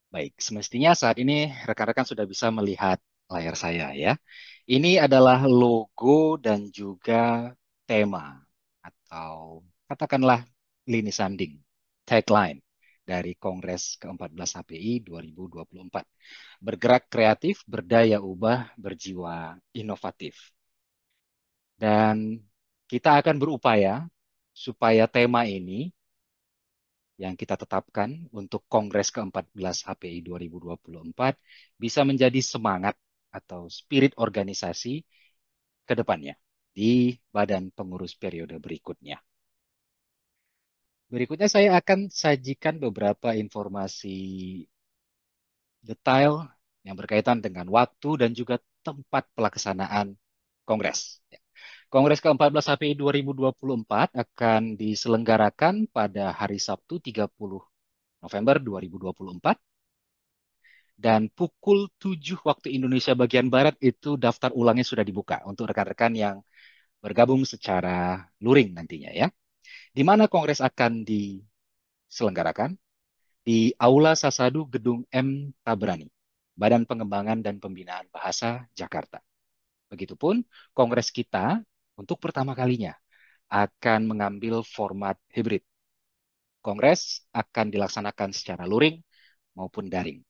Baik, semestinya saat ini rekan-rekan sudah bisa melihat layar saya ya. Ini adalah logo dan juga tema atau katakanlah lini sanding, tagline dari Kongres ke-14 HPI 2024. Bergerak kreatif, berdaya ubah, berjiwa inovatif. Dan kita akan berupaya supaya tema ini yang kita tetapkan untuk Kongres ke-14 HPI 2024 bisa menjadi semangat atau spirit organisasi ke depannya di badan pengurus periode berikutnya. Berikutnya saya akan sajikan beberapa informasi detail yang berkaitan dengan waktu dan juga tempat pelaksanaan Kongres. Kongres ke-14 HPI 2024 akan diselenggarakan pada hari Sabtu 30 November 2024 dan pukul 7 waktu Indonesia bagian Barat itu daftar ulangnya sudah dibuka untuk rekan-rekan yang bergabung secara luring nantinya ya. Di mana kongres akan diselenggarakan? Di Aula Sasadu Gedung M. Tabrani, Badan Pengembangan dan Pembinaan Bahasa Jakarta. Begitupun kongres kita untuk pertama kalinya akan mengambil format hibrid. Kongres akan dilaksanakan secara luring maupun daring.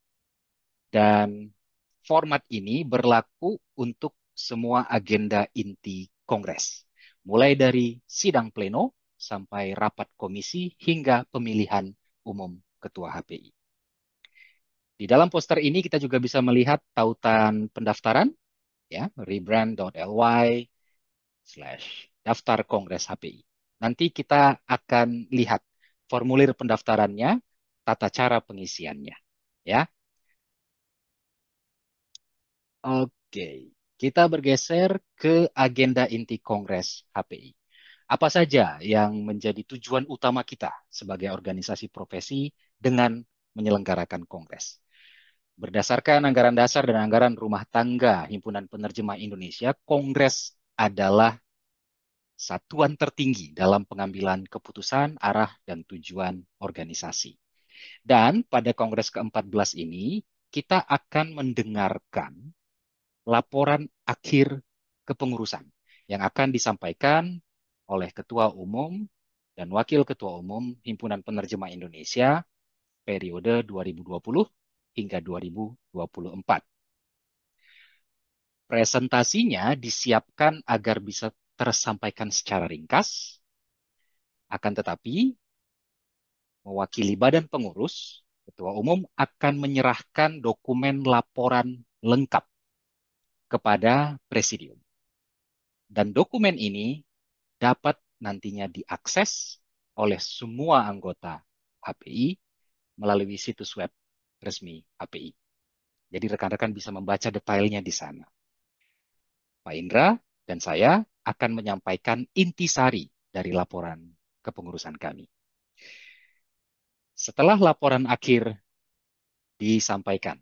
Dan format ini berlaku untuk semua agenda inti Kongres, mulai dari sidang pleno sampai rapat komisi hingga pemilihan umum Ketua HPI. Di dalam poster ini kita juga bisa melihat tautan pendaftaran, ya, rebrand.ly/daftar Kongres HPI. Nanti kita akan lihat formulir pendaftarannya, tata cara pengisiannya, ya. Oke, kita bergeser ke agenda inti Kongres HPI. Apa saja yang menjadi tujuan utama kita sebagai organisasi profesi dengan menyelenggarakan Kongres? Berdasarkan anggaran dasar dan anggaran rumah tangga Himpunan Penerjemah Indonesia, Kongres adalah satuan tertinggi dalam pengambilan keputusan, arah, dan tujuan organisasi. Dan pada Kongres ke-14 ini, kita akan mendengarkan laporan akhir kepengurusan yang akan disampaikan oleh Ketua Umum dan Wakil Ketua Umum Himpunan Penerjemah Indonesia periode 2020 hingga 2024. Presentasinya disiapkan agar bisa tersampaikan secara ringkas, akan tetapi mewakili badan pengurus, Ketua Umum akan menyerahkan dokumen laporan lengkap kepada Presidium. Dan dokumen ini dapat nantinya diakses oleh semua anggota HPI melalui situs web resmi HPI. Jadi rekan-rekan bisa membaca detailnya di sana. Pak Indra dan saya akan menyampaikan intisari dari laporan kepengurusan kami. Setelah laporan akhir disampaikan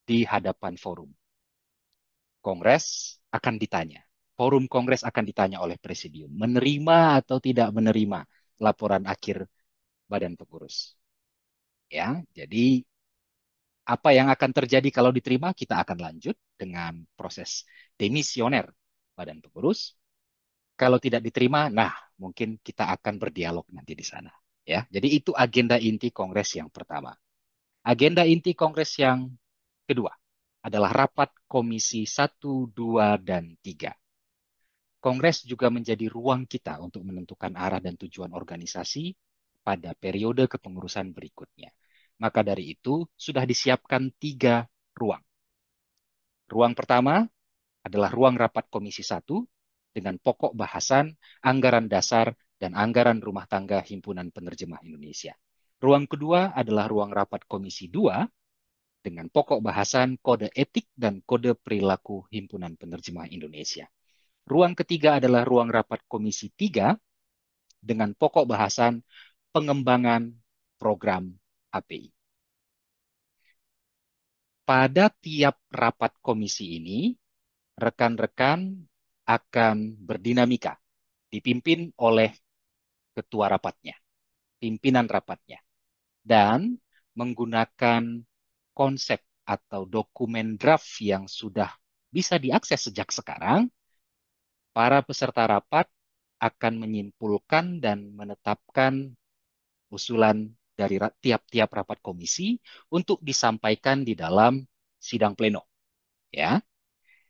di hadapan forum, Kongres akan ditanya. Forum Kongres akan ditanya oleh Presidium, menerima atau tidak menerima laporan akhir Badan Pengurus. Ya, jadi apa yang akan terjadi kalau diterima? Kita akan lanjut dengan proses demisioner Badan Pengurus. Kalau tidak diterima, nah mungkin kita akan berdialog nanti di sana. Ya, jadi itu agenda inti Kongres yang pertama. Agenda inti Kongres yang kedua adalah rapat Komisi 1, 2, dan 3. Kongres juga menjadi ruang kita untuk menentukan arah dan tujuan organisasi pada periode kepengurusan berikutnya. Maka dari itu, sudah disiapkan 3 ruang. Ruang pertama adalah ruang rapat Komisi 1 dengan pokok bahasan anggaran dasar dan anggaran rumah tangga Himpunan Penerjemah Indonesia. Ruang kedua adalah ruang rapat Komisi 2 dengan pokok bahasan kode etik dan kode perilaku Himpunan Penerjemah Indonesia. Ruang ketiga adalah ruang rapat Komisi 3 dengan pokok bahasan pengembangan program API. Pada tiap rapat komisi ini, rekan-rekan akan berdinamika, dipimpin oleh ketua rapatnya, pimpinan rapatnya, dan menggunakan konsep atau dokumen draft yang sudah bisa diakses sejak sekarang, para peserta rapat akan menyimpulkan dan menetapkan usulan dari tiap-tiap rapat komisi untuk disampaikan di dalam sidang pleno, ya.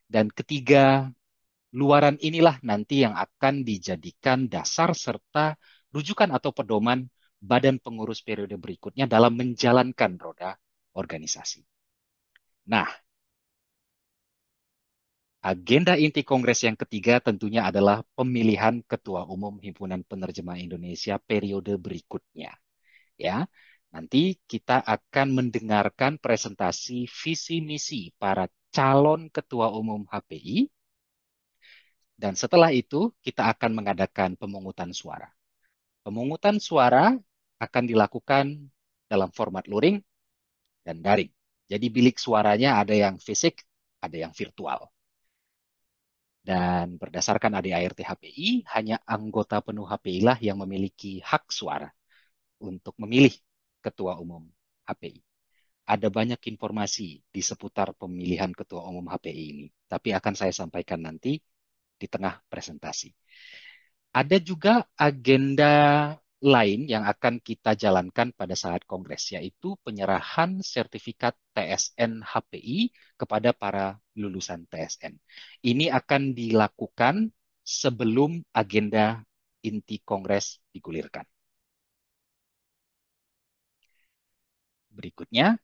Dan ketiga luaran inilah nanti yang akan dijadikan dasar serta rujukan atau pedoman badan pengurus periode berikutnya dalam menjalankan roda organisasi. Nah, agenda inti Kongres yang ketiga tentunya adalah pemilihan Ketua Umum Himpunan Penerjemah Indonesia periode berikutnya. Ya, nanti kita akan mendengarkan presentasi visi misi para calon Ketua Umum HPI, dan setelah itu kita akan mengadakan pemungutan suara. Pemungutan suara akan dilakukan dalam format luring dan daring. Jadi bilik suaranya ada yang fisik, ada yang virtual. Dan berdasarkan ADART HPI, hanya anggota penuh HPI lah yang memiliki hak suara untuk memilih Ketua Umum HPI. Ada banyak informasi di seputar pemilihan Ketua Umum HPI ini, tapi akan saya sampaikan nanti di tengah presentasi. Ada juga agenda lain yang akan kita jalankan pada saat Kongres, yaitu penyerahan sertifikat TSN HPI kepada para lulusan TSN. Ini akan dilakukan sebelum agenda inti Kongres digulirkan. Berikutnya,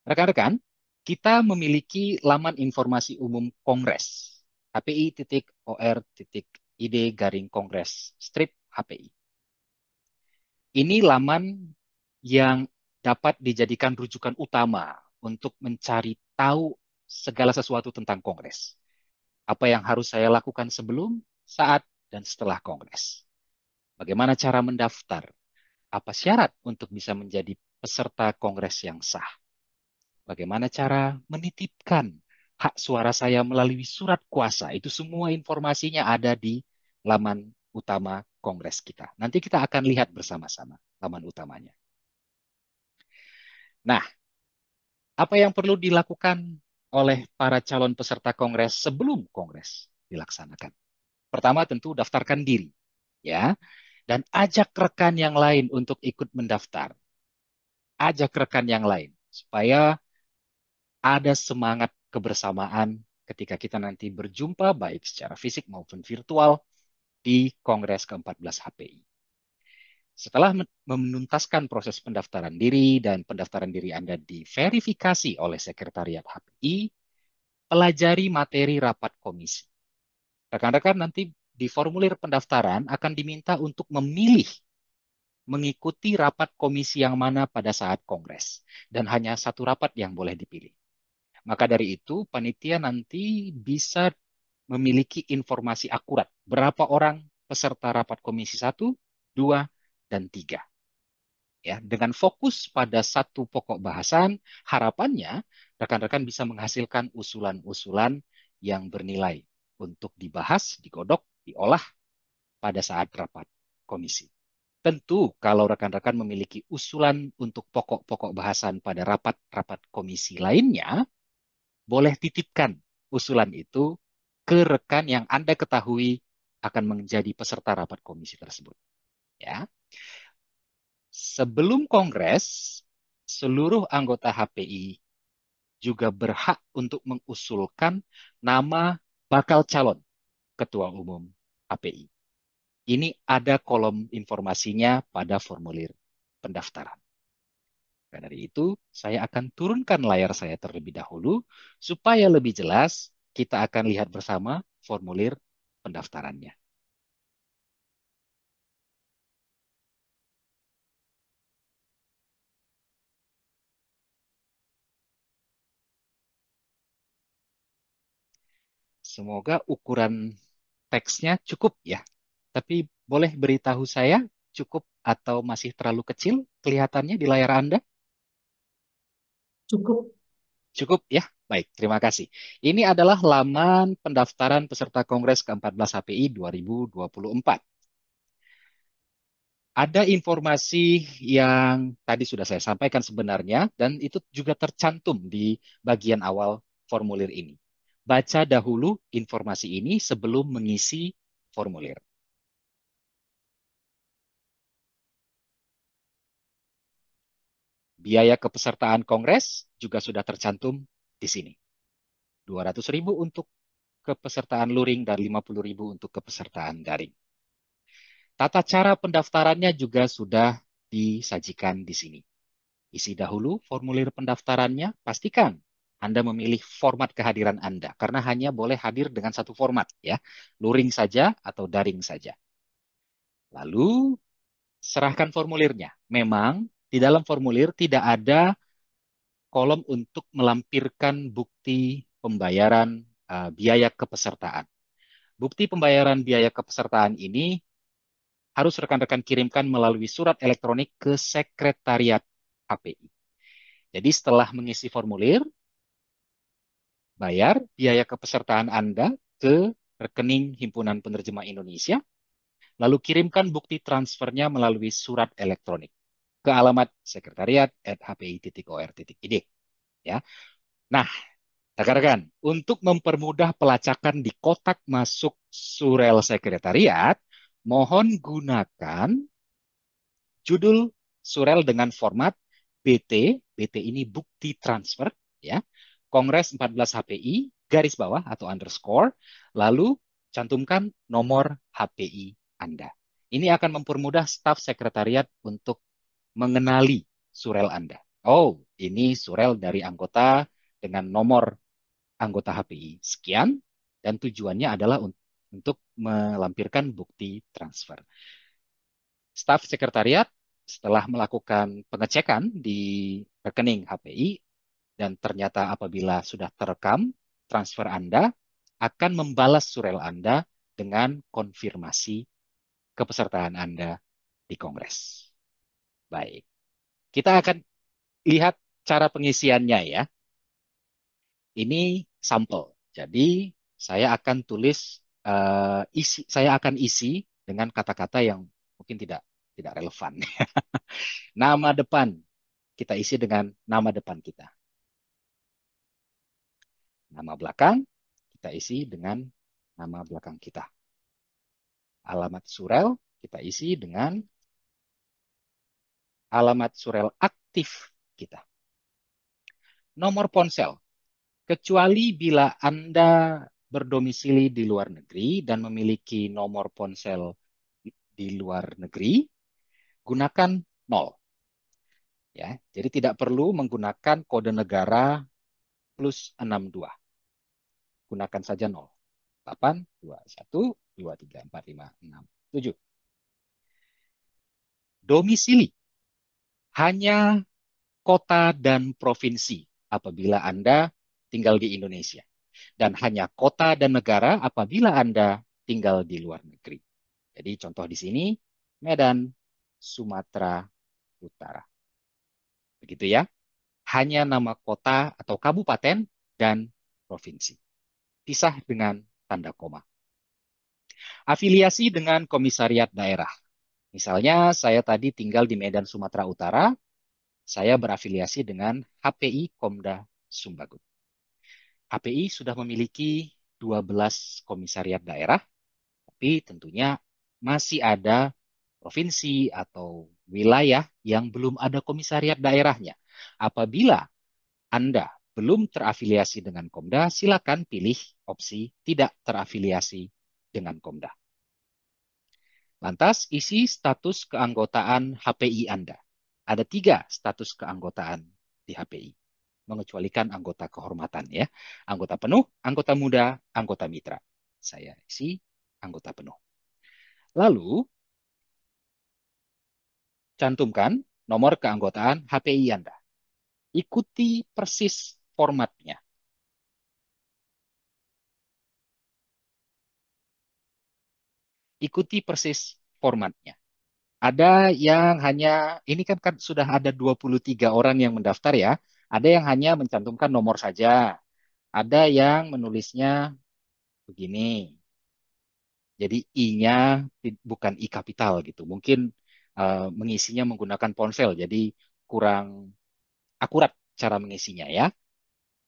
rekan-rekan, kita memiliki laman informasi umum Kongres, hpi.or.id/kongres/HPI. Ini laman yang dapat dijadikan rujukan utama untuk mencari tahu segala sesuatu tentang Kongres. Apa yang harus saya lakukan sebelum, saat, dan setelah Kongres. Bagaimana cara mendaftar? Apa syarat untuk bisa menjadi peserta Kongres yang sah? Bagaimana cara menitipkan hak suara saya melalui surat kuasa? Itu semua informasinya ada di laman utama Kongres kita. Nanti kita akan lihat bersama-sama laman utamanya. Nah, apa yang perlu dilakukan oleh para calon peserta Kongres sebelum Kongres dilaksanakan? Pertama, tentu daftarkan diri, ya, dan ajak rekan yang lain untuk ikut mendaftar. Ajak rekan yang lain supaya ada semangat kebersamaan ketika kita nanti berjumpa baik secara fisik maupun virtual di Kongres ke-14 HPI. Setelah menuntaskan proses pendaftaran diri dan pendaftaran diri Anda diverifikasi oleh Sekretariat HPI, pelajari materi rapat komisi. Rekan-rekan nanti di formulir pendaftaran akan diminta untuk memilih mengikuti rapat komisi yang mana pada saat Kongres. Dan hanya satu rapat yang boleh dipilih. Maka dari itu, panitia nanti bisa memiliki informasi akurat berapa orang peserta rapat komisi 1, 2, dan 3. Ya, dengan fokus pada satu pokok bahasan, harapannya rekan-rekan bisa menghasilkan usulan-usulan yang bernilai untuk dibahas, digodok, diolah pada saat rapat komisi. Tentu kalau rekan-rekan memiliki usulan untuk pokok-pokok bahasan pada rapat-rapat komisi lainnya, boleh titipkan usulan itu ke rekan yang Anda ketahui akan menjadi peserta rapat komisi tersebut. Ya. Sebelum Kongres, seluruh anggota HPI juga berhak untuk mengusulkan nama bakal calon Ketua Umum HPI. Ini ada kolom informasinya pada formulir pendaftaran. Dan dari itu, saya akan turunkan layar saya terlebih dahulu, supaya lebih jelas kita akan lihat bersama formulir pendaftarannya. Semoga ukuran teksnya cukup ya. Tapi boleh beritahu saya cukup atau masih terlalu kecil kelihatannya di layar Anda? Cukup. Cukup ya? Baik, terima kasih. Ini adalah laman pendaftaran peserta Kongres ke-14 HPI 2024. Ada informasi yang tadi sudah saya sampaikan sebenarnya, dan itu juga tercantum di bagian awal formulir ini. Baca dahulu informasi ini sebelum mengisi formulir. Biaya kepesertaan kongres juga sudah tercantum di sini. 200.000 untuk kepesertaan luring dan 50.000 untuk kepesertaan daring. Tata cara pendaftarannya juga sudah disajikan di sini. Isi dahulu formulir pendaftarannya, pastikan Anda memilih format kehadiran Anda, karena hanya boleh hadir dengan satu format, ya, luring saja atau daring saja. Lalu serahkan formulirnya. Memang di dalam formulir tidak ada kolom untuk melampirkan bukti pembayaran biaya kepesertaan. Bukti pembayaran biaya kepesertaan ini harus rekan-rekan kirimkan melalui surat elektronik ke Sekretariat HPI. Jadi setelah mengisi formulir, bayar biaya kepesertaan Anda ke rekening Himpunan Penerjemah Indonesia, lalu kirimkan bukti transfernya melalui surat elektronik ke alamat sekretariat@hpi.or.id. Ya. Nah, rekan-rekan, untuk mempermudah pelacakan di kotak masuk surel sekretariat, mohon gunakan judul surel dengan format BT ini bukti transfer, ya, Kongres 14 HPI, garis bawah atau underscore, lalu cantumkan nomor HPI Anda. Ini akan mempermudah staf sekretariat untuk mengenali surel Anda. Oh, ini surel dari anggota dengan nomor anggota HPI sekian, dan tujuannya adalah untuk melampirkan bukti transfer. Staf sekretariat setelah melakukan pengecekan di rekening HPI dan ternyata apabila sudah terekam transfer Anda, akan membalas surel Anda dengan konfirmasi kepesertaan Anda di Kongres. Baik, kita akan lihat cara pengisiannya, ya. Ini sampel. Jadi saya akan tulis saya akan isi dengan kata-kata yang mungkin tidak tidak relevan. Nama depan kita isi dengan nama depan kita. Nama belakang kita isi dengan nama belakang kita. Alamat surel kita isi dengan alamat surel aktif kita. Nomor ponsel, kecuali bila Anda berdomisili di luar negeri dan memiliki nomor ponsel di luar negeri, gunakan 0. Ya, jadi tidak perlu menggunakan kode negara +62. Gunakan saja 0. 8, 2, 1, 2, 3, 4, 5, 6, 7. Domisili hanya kota dan provinsi apabila Anda tinggal di Indonesia. Dan hanya kota dan negara apabila Anda tinggal di luar negeri. Jadi contoh di sini, Medan, Sumatera Utara. Begitu, ya. Hanya nama kota atau kabupaten dan provinsi. Pisah dengan tanda koma. Afiliasi dengan komisariat daerah. Misalnya saya tadi tinggal di Medan, Sumatera Utara, saya berafiliasi dengan HPI Komda Sumbagut. HPI sudah memiliki 12 komisariat daerah, tapi tentunya masih ada provinsi atau wilayah yang belum ada komisariat daerahnya. Apabila Anda belum terafiliasi dengan Komda, silakan pilih opsi tidak terafiliasi dengan Komda. Lantas, isi status keanggotaan HPI Anda. Ada 3 status keanggotaan di HPI, mengecualikan anggota kehormatan, ya. Anggota penuh, anggota muda, anggota mitra. Saya isi anggota penuh. Lalu, cantumkan nomor keanggotaan HPI Anda. Ikuti persis formatnya. Ikuti persis formatnya. Ada yang hanya, ini kan sudah ada 23 orang yang mendaftar, ya. Ada yang hanya mencantumkan nomor saja. Ada yang menulisnya begini. Jadi I-nya bukan I kapital gitu. Mungkin mengisinya menggunakan ponsel, jadi kurang akurat cara mengisinya ya.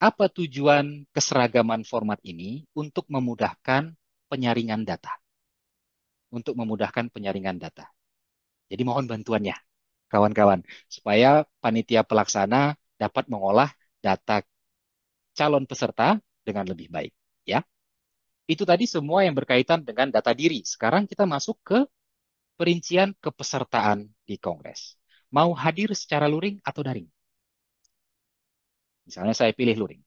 Apa tujuan keseragaman format ini? Untuk memudahkan penyaringan data. Untuk memudahkan penyaringan data. Jadi mohon bantuannya, kawan-kawan, supaya panitia pelaksana dapat mengolah data calon peserta dengan lebih baik. Ya, itu tadi semua yang berkaitan dengan data diri. Sekarang kita masuk ke perincian kepesertaan di Kongres. Mau hadir secara luring atau daring? Misalnya saya pilih luring.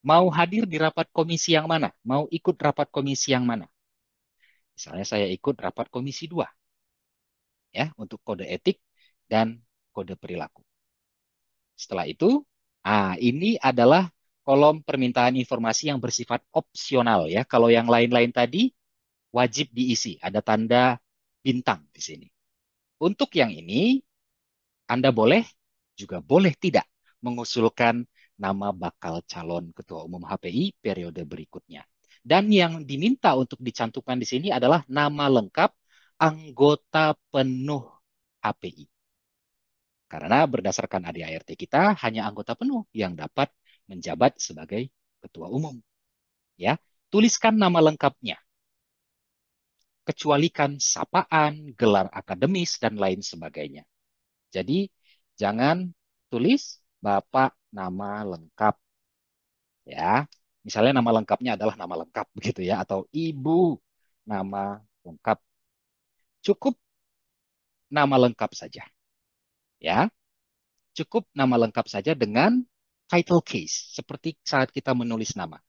Mau hadir di rapat komisi yang mana? Mau ikut rapat komisi yang mana? Misalnya saya ikut rapat komisi 2 ya untuk kode etik dan kode perilaku. Setelah itu, ini adalah kolom permintaan informasi yang bersifat opsional ya. Kalau yang lain-lain tadi wajib diisi, ada tanda bintang di sini. Untuk yang ini, Anda boleh juga boleh tidak mengusulkan nama bakal calon Ketua Umum HPI periode berikutnya. Dan yang diminta untuk dicantumkan di sini adalah nama lengkap anggota penuh HPI. Karena berdasarkan ADART kita, hanya anggota penuh yang dapat menjabat sebagai Ketua Umum. Ya, tuliskan nama lengkapnya. Kecualikan sapaan, gelar akademis, dan lain sebagainya. Jadi, jangan tulis Bapak nama lengkap. Ya, misalnya nama lengkapnya adalah nama lengkap begitu ya, atau Ibu nama lengkap. Cukup nama lengkap saja. Ya, cukup nama lengkap saja dengan title case, seperti saat kita menulis nama.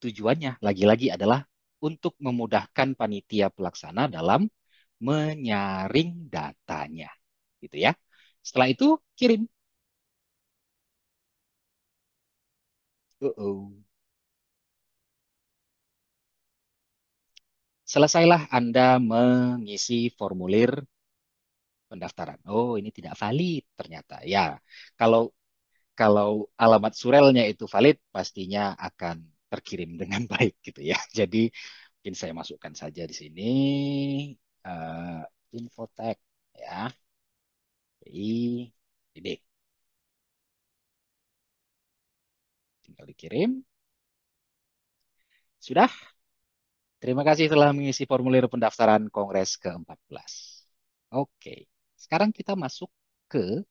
Tujuannya lagi-lagi adalah untuk memudahkan panitia pelaksana dalam menyaring datanya. Gitu ya. Setelah itu kirim. Uh-oh. Selesailah Anda mengisi formulir pendaftaran. Oh, ini tidak valid ternyata. Ya, kalau kalau alamat surelnya itu valid, pastinya akan terkirim dengan baik gitu ya. Jadi mungkin saya masukkan saja di sini eh, Infotek ya. Jadi tinggal dikirim. Sudah. Terima kasih telah mengisi formulir pendaftaran Kongres ke-14. Oke. Sekarang kita masuk ke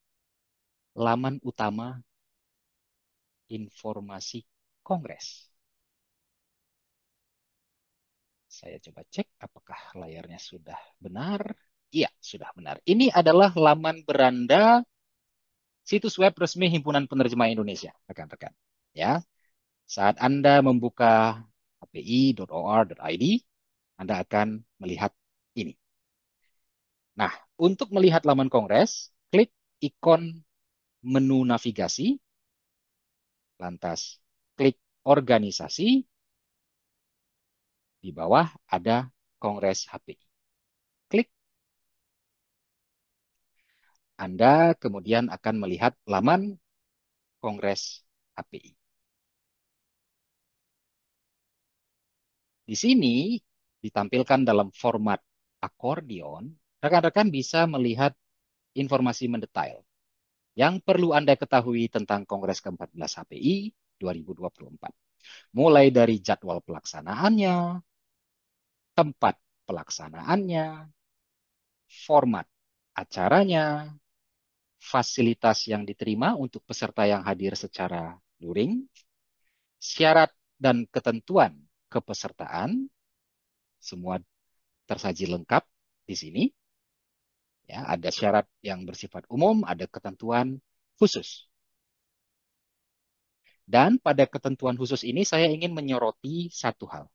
laman utama informasi Kongres. Saya coba cek apakah layarnya sudah benar. Iya, sudah benar. Ini adalah laman beranda situs web resmi Himpunan Penerjemah Indonesia, rekan-rekan. Ya, saat Anda membuka hpi.or.id, Anda akan melihat ini. Nah, untuk melihat laman Kongres, klik ikon menu navigasi, lantas klik organisasi, di bawah ada Kongres HPI. Klik, Anda kemudian akan melihat laman Kongres HPI. Di sini ditampilkan dalam format akordeon, rekan-rekan bisa melihat informasi mendetail yang perlu Anda ketahui tentang Kongres ke-14 HPI 2024. Mulai dari jadwal pelaksanaannya, tempat pelaksanaannya, format acaranya, fasilitas yang diterima untuk peserta yang hadir secara luring, syarat dan ketentuan kepesertaan, semua tersaji lengkap di sini. Ya, ada syarat yang bersifat umum, ada ketentuan khusus. Dan pada ketentuan khusus ini saya ingin menyoroti satu hal.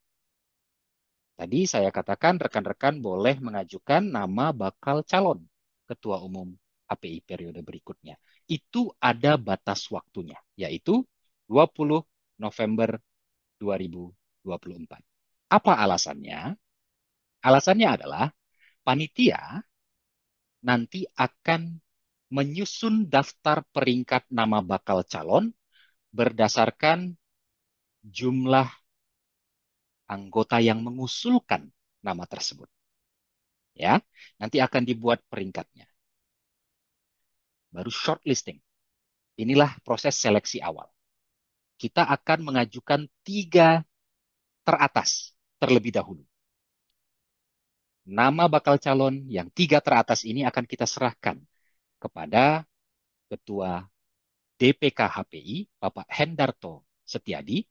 Tadi saya katakan rekan-rekan boleh mengajukan nama bakal calon Ketua Umum HPI periode berikutnya. Itu ada batas waktunya, yaitu 20 November 2024. Apa alasannya? Alasannya adalah panitia nanti akan menyusun daftar peringkat nama bakal calon berdasarkan jumlah anggota yang mengusulkan nama tersebut. Ya, nanti akan dibuat peringkatnya. Baru shortlisting. Inilah proses seleksi awal. Kita akan mengajukan 3 teratas terlebih dahulu. Nama bakal calon yang 3 teratas ini akan kita serahkan kepada Ketua DPK HPI, Bapak Hendarto Setiadi,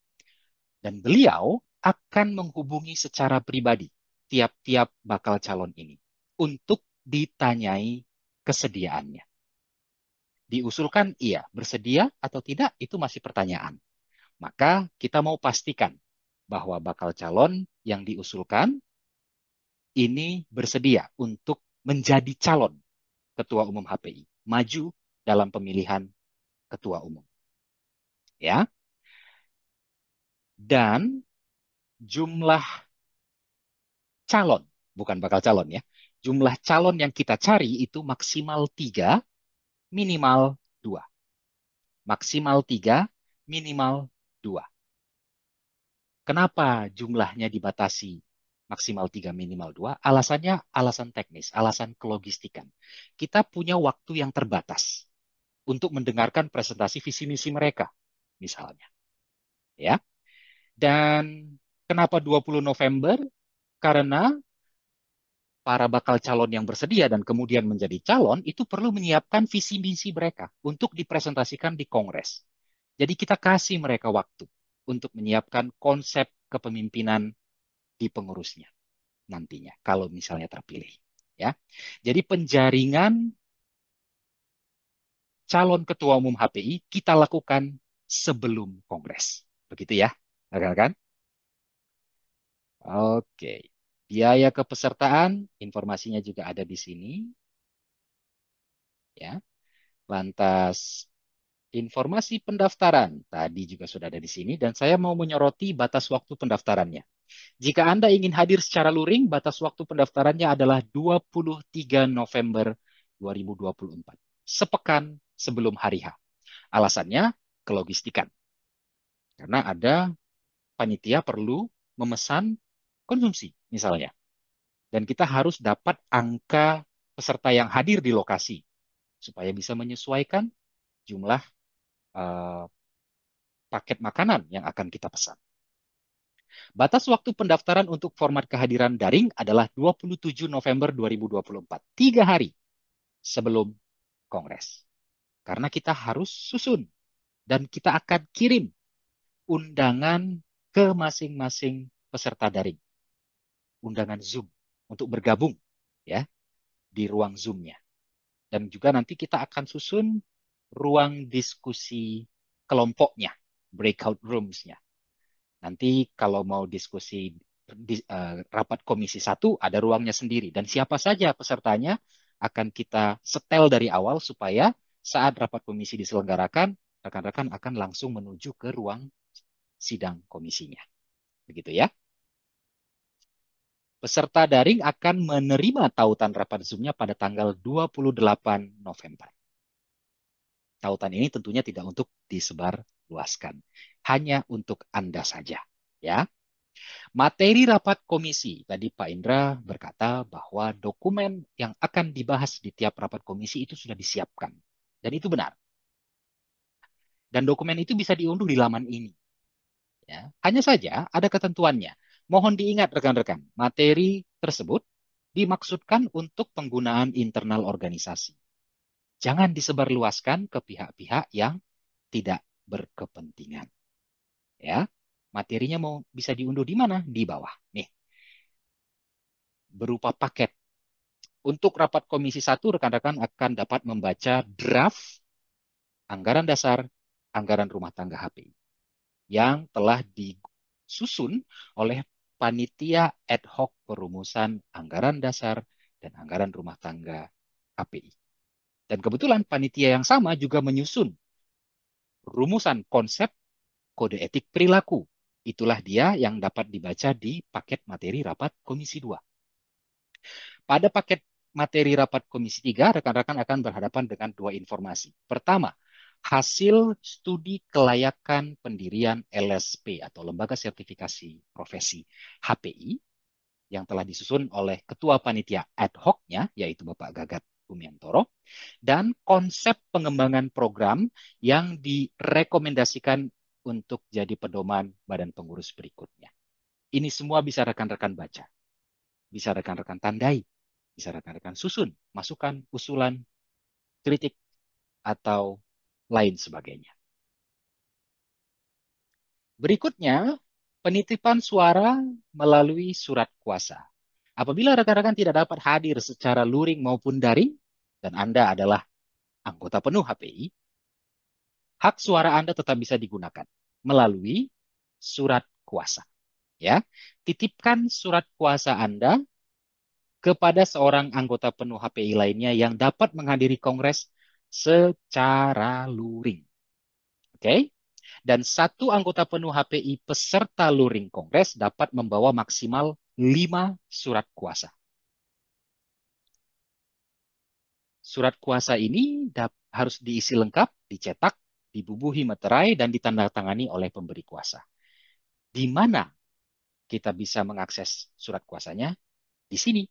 dan beliau akan menghubungi secara pribadi tiap-tiap bakal calon ini untuk ditanyai kesediaannya. Diusulkan iya, bersedia atau tidak itu masih pertanyaan. Maka kita mau pastikan bahwa bakal calon yang diusulkan ini bersedia untuk menjadi calon Ketua Umum HPI, maju dalam pemilihan Ketua Umum. Ya, dan jumlah calon, bukan bakal calon ya, jumlah calon yang kita cari itu maksimal 3, minimal 2. Maksimal 3, minimal 2. Kenapa jumlahnya dibatasi maksimal 3, minimal 2? Alasannya alasan teknis, alasan kelogistikan. Kita punya waktu yang terbatas untuk mendengarkan presentasi visi misi mereka, misalnya. Ya. Dan kenapa 20 November? Karena para bakal calon yang bersedia dan kemudian menjadi calon itu perlu menyiapkan visi misi mereka untuk dipresentasikan di Kongres. Jadi kita kasih mereka waktu untuk menyiapkan konsep kepemimpinan di pengurusnya nantinya kalau misalnya terpilih. Ya, jadi penjaringan calon ketua umum HPI kita lakukan sebelum Kongres, begitu ya, kan? Oke, biaya kepesertaan informasinya juga ada di sini, ya. Lantas informasi pendaftaran tadi juga sudah ada di sini dan saya mau menyoroti batas waktu pendaftarannya. Jika Anda ingin hadir secara luring, batas waktu pendaftarannya adalah 23 November 2024, sepekan sebelum hari H. Alasannya kelogistikan. Karena ada panitia perlu memesan konsumsi misalnya. Dan kita harus dapat angka peserta yang hadir di lokasi supaya bisa menyesuaikan jumlah eh, paket makanan yang akan kita pesan. Batas waktu pendaftaran untuk format kehadiran daring adalah 27 November 2024, 3 hari sebelum Kongres. Karena kita harus susun dan kita akan kirim undangan ke masing-masing peserta daring, undangan Zoom untuk bergabung ya di ruang Zoom-nya. Dan juga nanti kita akan susun ruang diskusi kelompoknya, breakout rooms-nya. Nanti kalau mau diskusi rapat komisi 1 ada ruangnya sendiri dan siapa saja pesertanya akan kita setel dari awal supaya saat rapat komisi diselenggarakan rekan-rekan akan langsung menuju ke ruang sidang komisinya. Begitu ya. Peserta daring akan menerima tautan rapat Zoom-nya pada tanggal 28 November. Tautan ini tentunya tidak untuk disebarluaskan, hanya untuk Anda saja, ya. Materi rapat komisi, tadi Pak Indra berkata bahwa dokumen yang akan dibahas di tiap rapat komisi itu sudah disiapkan. Dan itu benar. Dan dokumen itu bisa diunduh di laman ini. Ya. Hanya saja ada ketentuannya. Mohon diingat rekan-rekan, materi tersebut dimaksudkan untuk penggunaan internal organisasi. Jangan disebarluaskan ke pihak-pihak yang tidak berkepentingan. Ya, materinya mau bisa diunduh di mana? Di bawah. Nih, berupa paket. Untuk rapat Komisi 1, rekan-rekan akan dapat membaca draft anggaran dasar, anggaran rumah tangga HPI yang telah disusun oleh Panitia Ad Hoc Perumusan Anggaran Dasar dan Anggaran Rumah Tangga HPI. Dan kebetulan panitia yang sama juga menyusun rumusan konsep kode etik perilaku. Itulah dia yang dapat dibaca di paket materi rapat Komisi 2. Pada paket materi rapat Komisi 3, rekan-rekan akan berhadapan dengan 2 informasi. Pertama, hasil studi kelayakan pendirian LSP atau Lembaga Sertifikasi Profesi HPI yang telah disusun oleh Ketua Panitia ad hoc-nya, yaitu Bapak Gagat Bumiantoro, dan konsep pengembangan program yang direkomendasikan untuk jadi pedoman badan pengurus berikutnya. Ini semua bisa rekan-rekan baca, bisa rekan-rekan tandai, bisa rekan-rekan susun, masukan, usulan, kritik, atau lain sebagainya. Berikutnya, penitipan suara melalui surat kuasa. Apabila rekan-rekan tidak dapat hadir secara luring maupun daring, dan Anda adalah anggota penuh HPI, hak suara Anda tetap bisa digunakan melalui surat kuasa. Ya, titipkan surat kuasa Anda kepada seorang anggota penuh HPI lainnya yang dapat menghadiri kongres secara luring. Oke? Dan satu anggota penuh HPI peserta luring kongres dapat membawa maksimal 5 surat kuasa. Surat kuasa ini harus diisi lengkap, dicetak, dibubuhi materai, dan ditandatangani oleh pemberi kuasa. Di mana kita bisa mengakses surat kuasanya? Di sini.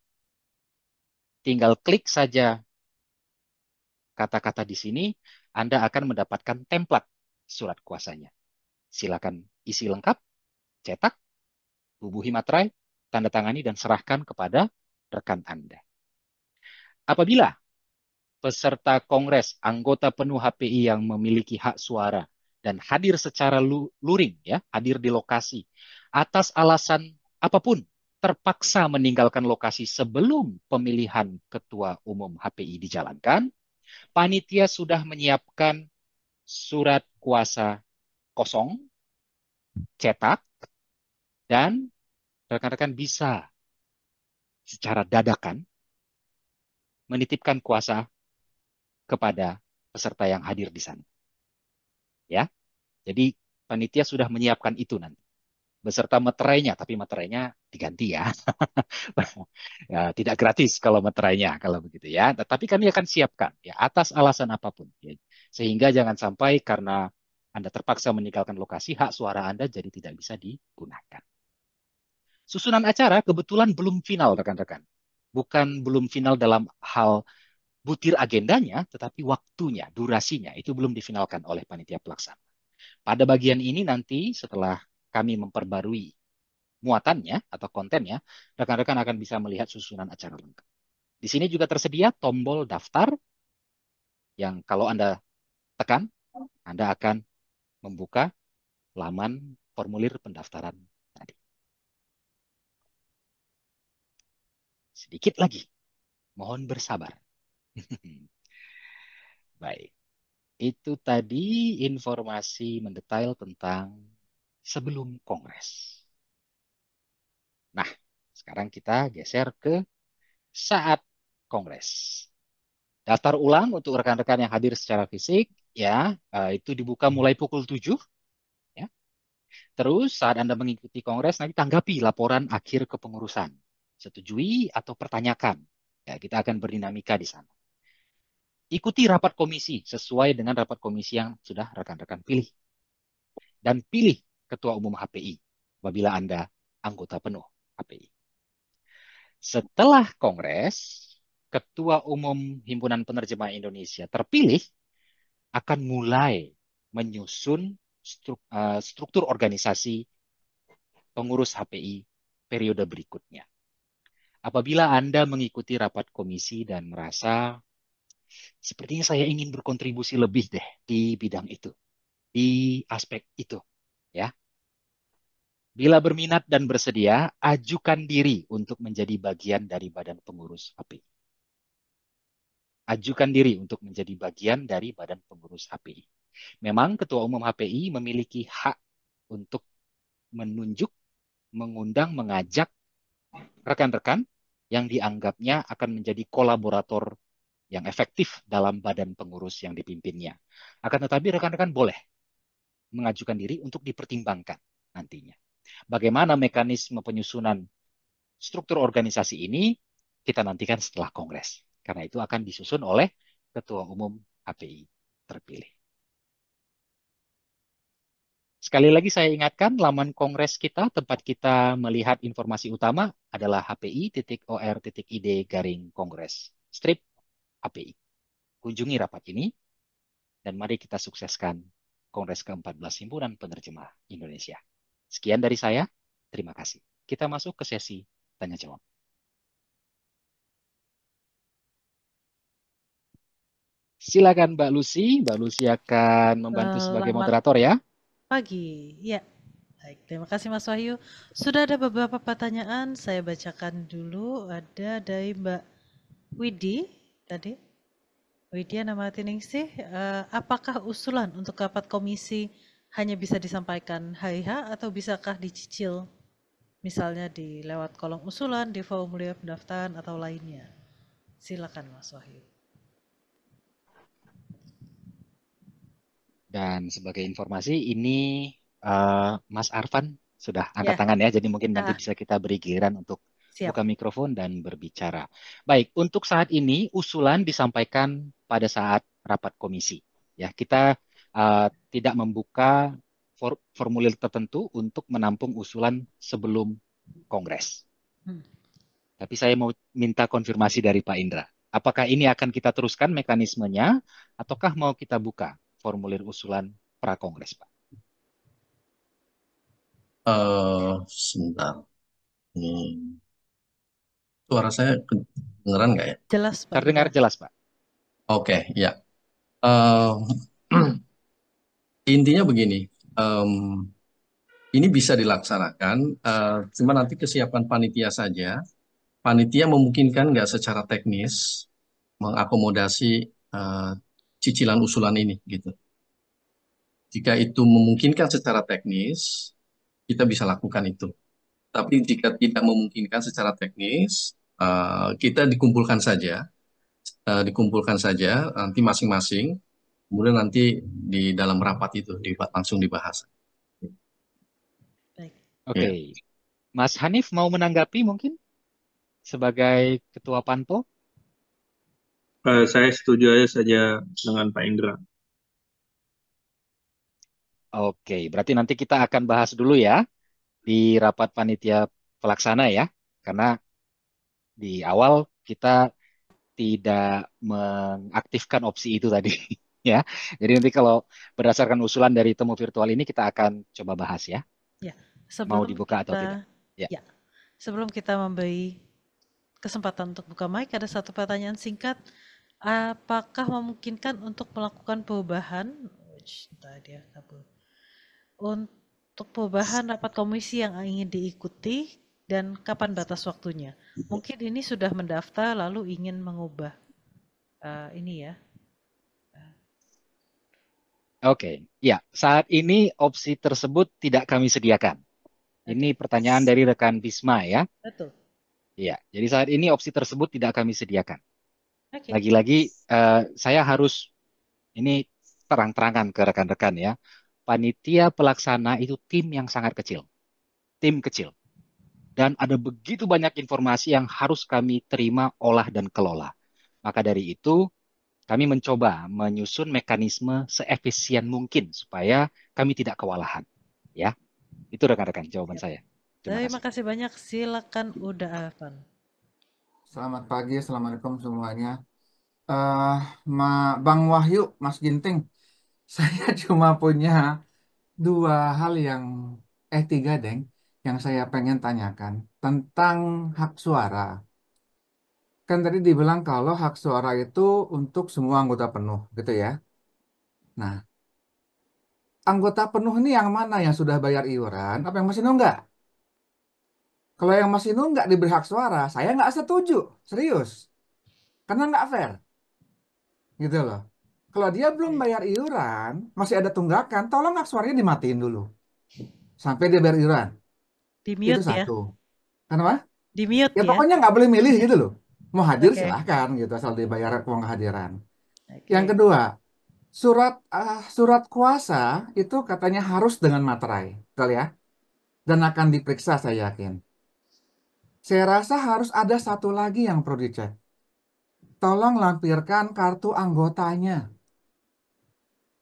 Tinggal klik saja kata-kata di sini, Anda akan mendapatkan template surat kuasanya. Silakan isi lengkap, cetak, bubuhi materai, tanda tangani, dan serahkan kepada rekan Anda. Apabila peserta kongres, anggota penuh HPI yang memiliki hak suara dan hadir secara luring, ya, hadir di lokasi, atas alasan apapun, terpaksa meninggalkan lokasi sebelum pemilihan ketua umum HPI dijalankan, panitia sudah menyiapkan surat kuasa kosong, cetak, dan rekan-rekan bisa secara dadakan menitipkan kuasa kepada peserta yang hadir di sana. Ya, jadi panitia sudah menyiapkan itu nanti beserta materainya, tapi materainya diganti ya. Ya, tidak gratis kalau materainya kalau begitu ya. Tetapi kami akan siapkan ya atas alasan apapun. Ya. Sehingga jangan sampai karena Anda terpaksa meninggalkan lokasi, hak suara Anda jadi tidak bisa digunakan. Susunan acara kebetulan belum final, rekan-rekan. Bukan belum final dalam hal butir agendanya, tetapi waktunya, durasinya, itu belum difinalkan oleh panitia pelaksana. Pada bagian ini nanti setelah kami memperbarui muatannya atau kontennya, rekan-rekan akan bisa melihat susunan acara lengkap. Di sini juga tersedia tombol daftar yang kalau Anda tekan, Anda akan membuka laman formulir pendaftaran tadi. Sedikit lagi, mohon bersabar. Baik, itu tadi informasi mendetail tentang sebelum Kongres. Nah, sekarang kita geser ke saat Kongres. Daftar ulang untuk rekan-rekan yang hadir secara fisik, ya, itu dibuka mulai pukul 7. Ya. Terus saat Anda mengikuti Kongres, nanti tanggapi laporan akhir kepengurusan. Setujui atau pertanyakan. Ya, kita akan berdinamika di sana. Ikuti rapat komisi sesuai dengan rapat komisi yang sudah rekan-rekan pilih. Dan pilih Ketua Umum HPI apabila Anda anggota penuh HPI. Setelah Kongres, Ketua Umum Himpunan Penerjemah Indonesia terpilih akan mulai menyusun struktur organisasi pengurus HPI periode berikutnya. Apabila Anda mengikuti rapat komisi dan merasa sepertinya saya ingin berkontribusi lebih deh di bidang itu, di aspek itu, ya. Bila berminat dan bersedia, ajukan diri untuk menjadi bagian dari badan pengurus HPI. Ajukan diri untuk menjadi bagian dari badan pengurus HPI. Memang Ketua Umum HPI memiliki hak untuk menunjuk, mengundang, mengajak rekan-rekan yang dianggapnya akan menjadi kolaborator yang efektif dalam badan pengurus yang dipimpinnya. Akan tetapi rekan-rekan boleh mengajukan diri untuk dipertimbangkan nantinya. Bagaimana mekanisme penyusunan struktur organisasi ini kita nantikan setelah Kongres. Karena itu akan disusun oleh Ketua Umum HPI terpilih. Sekali lagi saya ingatkan, laman Kongres kita, tempat kita melihat informasi utama adalah hpi.or.id/Kongres. Strip HPI. Kunjungi rapat ini dan mari kita sukseskan Kongres ke-14 Himpunan Penerjemah Indonesia. Sekian dari saya. Terima kasih. Kita masuk ke sesi tanya jawab. Silakan Mbak Lucy. Mbak Lucy akan membantu sebagai Selamat moderator ya. pagi. Ya, baik. Terima kasih Mas Wahyu. Sudah ada beberapa pertanyaan, saya bacakan dulu. Ada dari Mbak Widi tadi. Widya Namatingningsih, apakah usulan untuk rapat komisi hanya bisa disampaikan hari H atau bisakah dicicil? Misalnya di lewat kolom usulan, di formulir pendaftaran atau lainnya. Silakan Mas Wahyu. Dan sebagai informasi, ini Mas Arfan sudah angkat Ya, tangan ya, jadi mungkin nanti ah, bisa kita beri giliran untuk siap. buka mikrofon dan berbicara. Baik, untuk saat ini usulan disampaikan pada saat rapat komisi. Ya, kita tidak membuka formulir tertentu untuk menampung usulan sebelum Kongres. Hmm. Tapi saya mau minta konfirmasi dari Pak Indra. Apakah ini akan kita teruskan mekanismenya, ataukah mau kita buka formulir usulan pra-Kongres, Pak? Sebentar. Hmm. Suara saya kedengeran nggak ya? Jelas Pak Terdengar Indra. jelas, Pak. Oke, ya. Eh, intinya begini, em, ini bisa dilaksanakan, cuma nanti kesiapan panitia saja. Panitia memungkinkan nggak secara teknis mengakomodasi eh, cicilan usulan ini, gitu. Jika itu memungkinkan secara teknis, kita bisa lakukan itu. Tapi jika tidak memungkinkan secara teknis, kita dikumpulkan saja nanti masing-masing, kemudian nanti di dalam rapat itu langsung dibahas. Baik. Oke. Ya. Mas Hanif mau menanggapi mungkin sebagai Ketua Panpo? Saya setuju aja saja dengan Pak Indra. Oke, berarti nanti kita akan bahas dulu ya di rapat panitia pelaksana ya. Karena di awal kita tidak mengaktifkan opsi itu tadi ya. Jadi nanti kalau berdasarkan usulan dari temu virtual ini kita akan coba bahas ya. Ya, Mau sebelum dibuka atau tidak? kita Ya. ya, sebelum kita memberi kesempatan untuk buka mic, ada satu pertanyaan singkat. Apakah memungkinkan untuk melakukan perubahan? Tadi dia kabur. Untuk perubahan rapat komisi yang ingin diikuti dan kapan batas waktunya? Mungkin ini sudah mendaftar lalu ingin mengubah ini ya. Oke, ya, saat ini opsi tersebut tidak kami sediakan. Oke, Ini pertanyaan dari rekan Bisma ya. betul. Iya, jadi saat ini opsi tersebut tidak kami sediakan. Oke, Lagi-lagi saya harus ini terang-terangan ke rekan-rekan ya. Panitia pelaksana itu tim yang sangat kecil, tim kecil. Dan ada begitu banyak informasi yang harus kami terima, olah, dan kelola. Maka dari itu, kami mencoba menyusun mekanisme seefisien mungkin supaya kami tidak kewalahan. Ya, itu rekan-rekan jawaban siap. saya. Terima Terima kasih. kasih banyak. Silakan Uda Arfan. Selamat pagi, Assalamualaikum semuanya. eh Bang Wahyu, Mas Ginting, saya cuma punya dua hal tiga, Deng, yang saya pengen tanyakan tentang hak suara. Kan tadi dibilang kalau hak suara itu untuk semua anggota penuh, gitu ya. Nah, anggota penuh ini yang mana yang sudah bayar iuran, apa yang masih nunggak? Kalau yang masih nunggak diberi hak suara, saya nggak setuju, serius, karena nggak fair. Gitu loh. Kalau dia belum Oke. bayar iuran, masih ada tunggakan, tolong hak suaranya dimatiin dulu. Sampai dia bayar iuran. Di Itu mute ya. satu. Kenapa? Di Ya mute ya. pokoknya nggak boleh milih gitu loh. Mau hadir Oke. silahkan gitu, asal dibayar uang kehadiran. Yang Oke. kedua, surat kuasa itu katanya harus dengan materai. Betul ya? Dan akan diperiksa saya yakin. Saya rasa harus ada satu lagi yang perlu dicek. Tolong lampirkan kartu anggotanya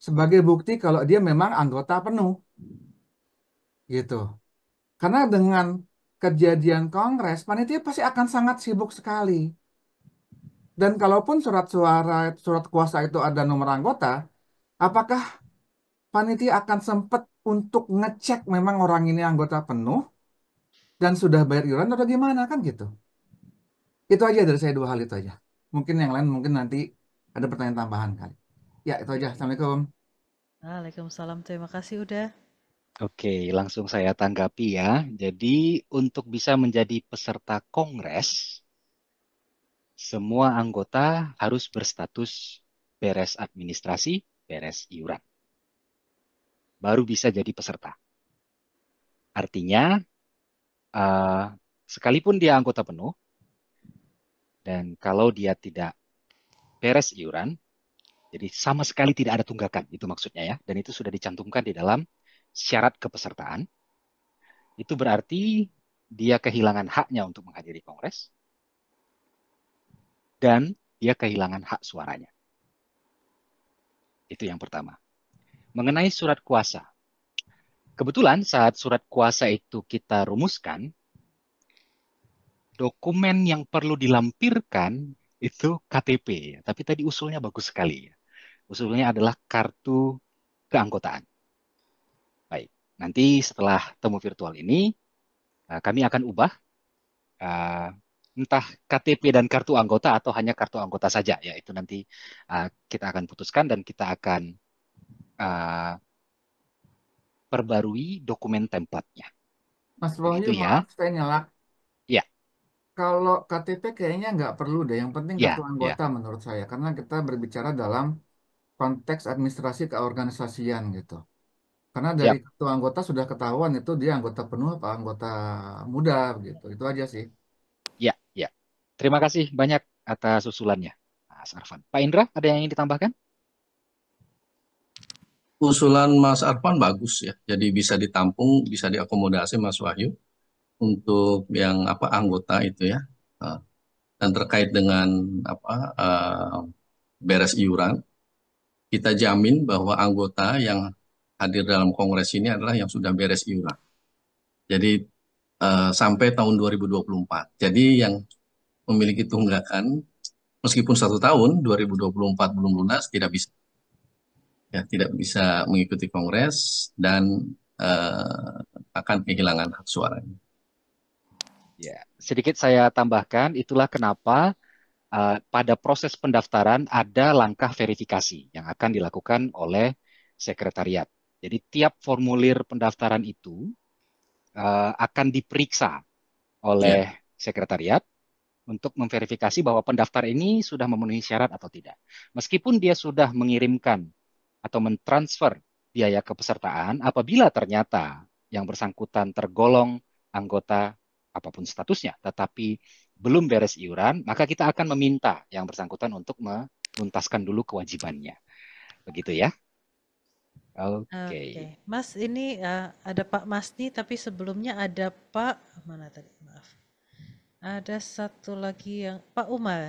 sebagai bukti kalau dia memang anggota penuh. gitu. Karena dengan kejadian Kongres, panitia pasti akan sangat sibuk sekali. Dan kalaupun surat suara, surat kuasa itu ada nomor anggota, apakah panitia akan sempat untuk ngecek memang orang ini anggota penuh dan sudah bayar iuran atau gimana kan gitu. Itu aja dari saya, dua hal itu aja. Mungkin yang lain mungkin nanti ada pertanyaan tambahan kali. Ya, itu aja. Assalamualaikum. Waalaikumsalam. Terima kasih udah. Oke, langsung saya tanggapi ya. Jadi untuk bisa menjadi peserta kongres, semua anggota harus berstatus beres administrasi, beres iuran. Baru bisa jadi peserta. Artinya, eh, sekalipun dia anggota penuh, dan kalau dia tidak beres iuran, jadi sama sekali tidak ada tunggakan, itu maksudnya ya. Dan itu sudah dicantumkan di dalam syarat kepesertaan. Itu berarti dia kehilangan haknya untuk menghadiri kongres, dan dia kehilangan hak suaranya. Itu yang pertama. Mengenai surat kuasa. Kebetulan saat surat kuasa itu kita rumuskan, dokumen yang perlu dilampirkan itu KTP. Ya. Tapi tadi usulnya bagus sekali. Ya. Usulnya adalah kartu keanggotaan. Baik, nanti setelah temu virtual ini, kami akan ubah eh, entah KTP dan kartu anggota atau hanya kartu anggota saja. Ya, itu nanti kita akan putuskan dan kita akan eh, perbarui dokumen template-nya. Mas Wahyu, Begitu ya. maaf saya nyelak. Ya, Kalau KTP kayaknya nggak perlu deh. Yang penting kartu ya, ya, anggota menurut saya. Karena kita berbicara dalam konteks administrasi keorganisasian gitu. Karena dari siap. kartu anggota sudah ketahuan itu dia anggota penuh apa anggota muda gitu. Itu aja sih. Ya, ya. Terima kasih banyak atas usulannya, Mas Arfan. Pak Indra, ada yang ingin ditambahkan? Usulan Mas Arfan bagus ya. Jadi bisa ditampung, bisa diakomodasi Mas Wahyu untuk yang apa anggota itu ya. Eh, Dan terkait dengan apa beres iuran, kita jamin bahwa anggota yang hadir dalam kongres ini adalah yang sudah beres iuran. Jadi sampai tahun 2024. Jadi yang memiliki tunggakan meskipun 1 tahun 2024 belum lunas tidak bisa ya tidak bisa mengikuti kongres dan eh, akan kehilangan hak suaranya. Ya, sedikit saya tambahkan, itulah kenapa pada proses pendaftaran ada langkah verifikasi yang akan dilakukan oleh sekretariat. Jadi tiap formulir pendaftaran itu akan diperiksa Ya, oleh sekretariat untuk memverifikasi bahwa pendaftar ini sudah memenuhi syarat atau tidak. Meskipun dia sudah mengirimkan atau mentransfer biaya kepesertaan, apabila ternyata yang bersangkutan tergolong anggota apapun statusnya, tetapi belum beres iuran, maka kita akan meminta yang bersangkutan untuk menuntaskan dulu kewajibannya. Begitu ya. Oke. Oke, Mas, ini ada Pak Masni, tapi sebelumnya ada Pak mana tadi? Maaf. Ada satu lagi yang Pak Umar.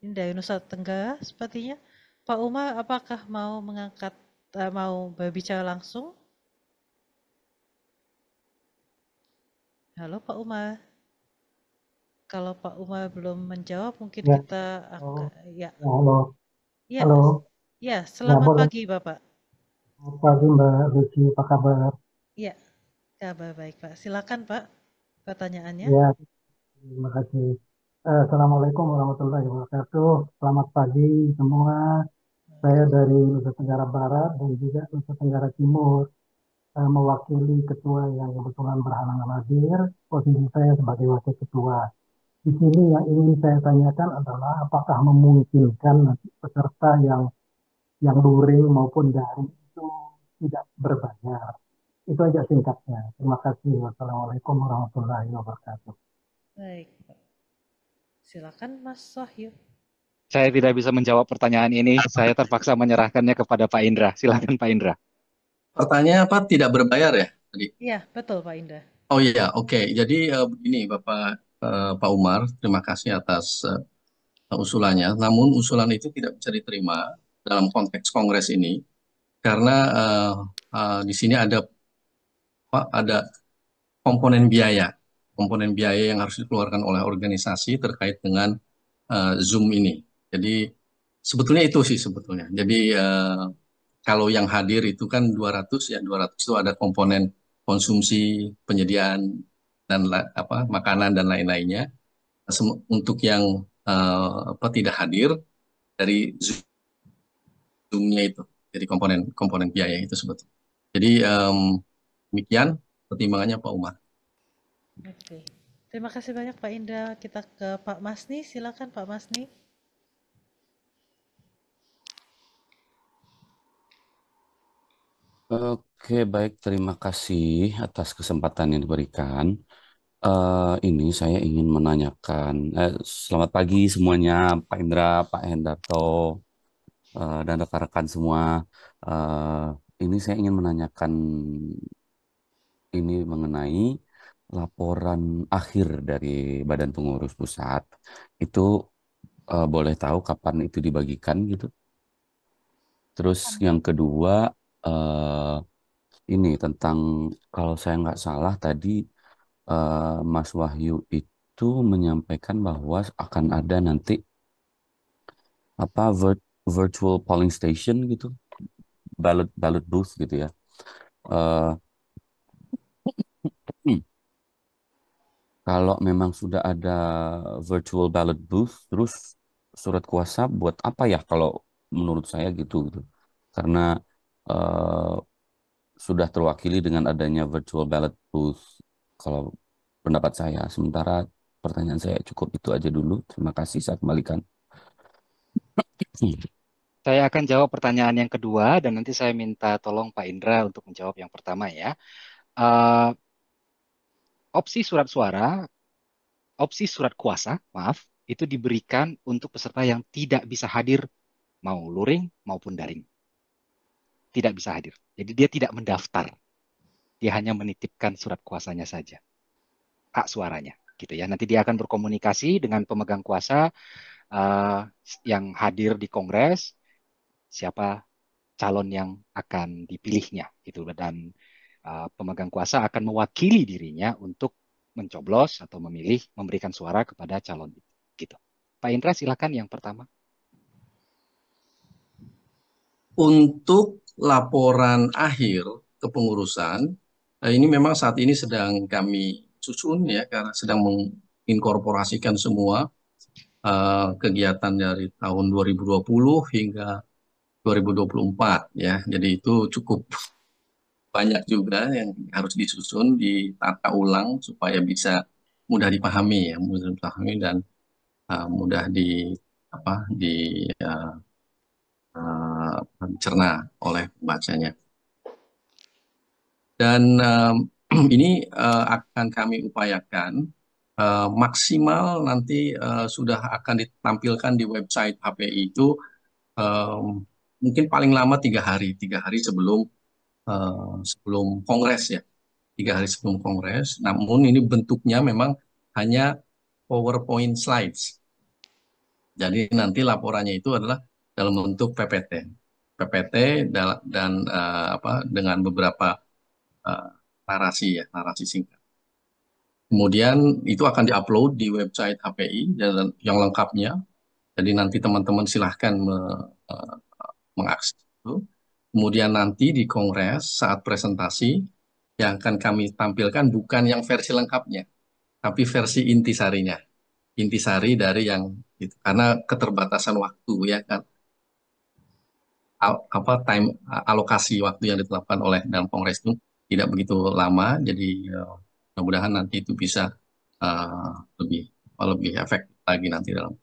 Ini dari Nusa Tenggara sepertinya. Pak Umar, apakah mau mengangkat, mau berbicara langsung? Halo Pak Umar. Kalau Pak Umar belum menjawab, mungkin Ya, kita oh, ya, ya, halo, ya, halo, ya. ya Selamat boleh. pagi Bapak. Selamat pagi Mbak Lucy, apa kabar? Ya, kabar baik Pak. Silakan Pak, pertanyaannya. Ya, terima kasih. Assalamualaikum warahmatullahi wabarakatuh. Selamat pagi semua. Saya dari Nusa Tenggara Barat dan juga Nusa Tenggara Timur, mewakili ketua yang kebetulan berhalangan hadir. Posisi saya sebagai wakil ketua. Di sini yang ingin saya tanyakan adalah apakah memungkinkan nanti peserta yang luring maupun daring itu tidak berbayar. Itu aja singkatnya. Terima kasih. Wassalamualaikum warahmatullahi wabarakatuh. Baik, Pak. Silakan Mas Wahyu. Saya tidak bisa menjawab pertanyaan ini. Saya terpaksa menyerahkannya kepada Pak Indra. Silakan Pak Indra. pertanyaannya apa? Tidak berbayar ya tadi? Iya, betul Pak Indah. Oh iya, oke. Jadi begini Bapak Pak Umar, terima kasih atas usulannya. Namun usulan itu tidak bisa diterima dalam konteks kongres ini karena di sini ada Pak, ada komponen biaya yang harus dikeluarkan oleh organisasi terkait dengan Zoom ini. Jadi sebetulnya itu sih sebetulnya. Jadi kalau yang hadir itu kan 200 ya, 200 itu ada komponen konsumsi, penyediaan dan makanan dan lain-lainnya. Untuk yang tidak hadir dari Zoom-nya itu. Jadi komponen biaya itu sebetulnya. Jadi demikian pertimbangannya Pak Umar. Oke. Terima kasih banyak Pak Indra. Kita ke Pak Masni. Silakan Pak Masni. Oke, baik. Terima kasih atas kesempatan yang diberikan. Ini saya ingin menanyakan, selamat pagi semuanya, Pak Indra, Pak Hendarto, dan rekan-rekan semua. Eh, ini saya ingin menanyakan ini mengenai laporan akhir dari Badan Pengurus Pusat. Itu boleh tahu kapan itu dibagikan gitu. Terus yang kedua, eh, ini tentang kalau saya nggak salah tadi Mas Wahyu itu menyampaikan bahwa akan ada nanti apa virtual polling station gitu, ballot ballot booth gitu ya. Eh, hmm, Kalau memang sudah ada virtual ballot booth, terus surat kuasa buat apa ya kalau menurut saya gitu gitu. Karena eh, sudah terwakili dengan adanya virtual ballot booth kalau pendapat saya. Sementara pertanyaan saya cukup itu aja dulu. Terima kasih, saya kembalikan. Saya akan jawab pertanyaan yang kedua dan nanti saya minta tolong Pak Indra untuk menjawab yang pertama ya. Eh, opsi surat suara, opsi surat kuasa, maaf, itu diberikan untuk peserta yang tidak bisa hadir, mau luring maupun daring. Tidak bisa hadir. Jadi dia tidak mendaftar. Dia hanya menitipkan surat kuasanya saja, hak suaranya. Gitu ya. Nanti dia akan berkomunikasi dengan pemegang kuasa eh, yang hadir di Kongres, siapa calon yang akan dipilihnya gitu dan pemegang kuasa akan mewakili dirinya untuk mencoblos atau memilih memberikan suara kepada calon itu gitu. Pak Indra silakan yang pertama. Untuk laporan akhir kepengurusan, ini memang saat ini sedang kami susun ya, karena sedang menginkorporasikan semua kegiatan dari tahun 2020 hingga 2024 ya. Jadi itu cukup banyak juga yang harus disusun, ditata ulang supaya bisa mudah dipahami ya, mudah dipahami dan mudah di uh, dicerna oleh pembacanya. Dan ini akan kami upayakan maksimal nanti sudah akan ditampilkan di website HPI itu mungkin paling lama 3 hari, 3 hari sebelum kongres ya, 3 hari sebelum kongres. Namun ini bentuknya memang hanya PowerPoint slides. Jadi nanti laporannya itu adalah dalam bentuk PPT, PPT dan dengan beberapa eh, narasi singkat. Kemudian itu akan diupload di website HPI dan yang lengkapnya. Jadi nanti teman-teman silahkan mengakses itu. Kemudian nanti di Kongres saat presentasi yang akan kami tampilkan bukan yang versi lengkapnya, tapi versi intisarinya. Intisari dari yang itu. Karena keterbatasan waktu ya kan. Time alokasi waktu yang ditetapkan oleh dalam Kongres itu tidak begitu lama, jadi mudah-mudahan nanti itu bisa uh, lebih lebih efektif lagi nanti dalam.